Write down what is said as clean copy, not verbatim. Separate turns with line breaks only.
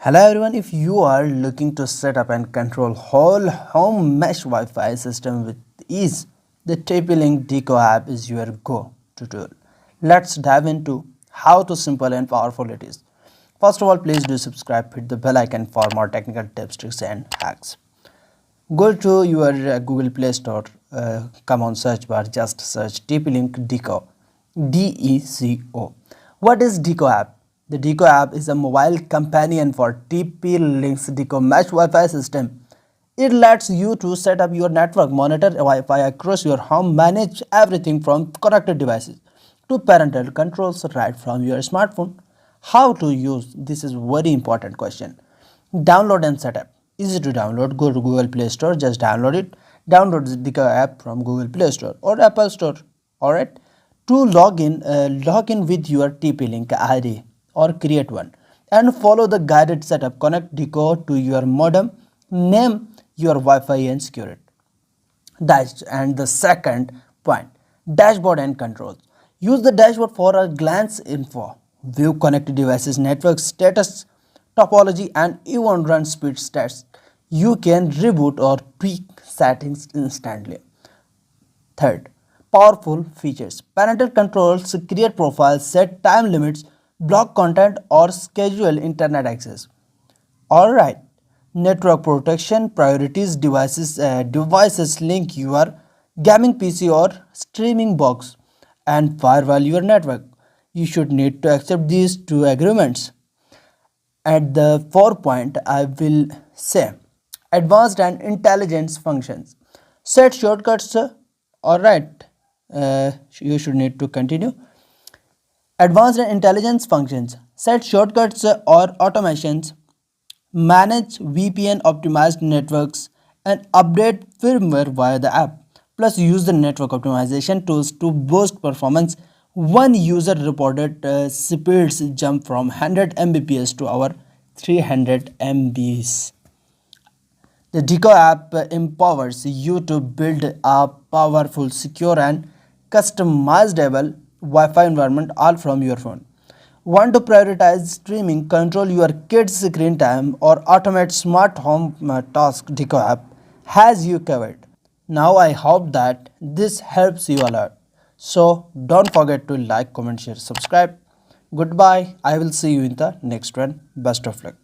Hello everyone, if you are looking to set up and control whole home mesh Wi-Fi system with ease, the TP-Link Deco app is your go-to tool. Let's dive into how to simple and powerful it is. First of all, please do subscribe, hit the bell icon for more technical tips, tricks and hacks. Go to your Google Play Store, come on search bar, just search TP-Link Deco, D-E-C-O. What is Deco app? The Deco app is a mobile companion for TP-Link's Deco Mesh WiFi system. It lets you to set up your network, monitor Wi-Fi across your home, manage everything from connected devices to parental controls right from your smartphone. How to use? This is very important question. Download and setup. Easy to download. Go to Google Play Store, just download it. Download the Deco app from Google Play Store or Apple Store. Alright. To log in with your TP-Link ID or create one and follow the guided setup. Connect Deco to your modem, name your Wi-Fi and secure it. And the second point, dashboard and controls. Use the dashboard for a glance info, view connected devices, network status, topology and even run speed stats. You can reboot or tweak settings instantly. Third, powerful features. Parental controls, create profiles, set time limits, block content or schedule internet access. Alright, network protection, priorities devices link your gaming PC or streaming box and firewall your network. You should need to accept these two agreements. At the 4th, I will say advanced and intelligence functions. Set shortcuts. Alright, you should need to continue. Advanced and intelligence functions. Set shortcuts or automations. Manage VPN optimized networks and update firmware via the app. Plus use the network optimization tools to boost performance. One user reported speeds jump from 100 Mbps to over 300 Mbs. The Deco app empowers you to build a powerful, secure and customizable Wi-Fi environment all from your phone. Want to prioritize streaming, control your kids' screen time or automate smart home tasks? Deco app has you covered. Now I hope that this helps you a lot. So don't forget to like, comment, share, subscribe. Goodbye. I will see you in the next one. Best of luck.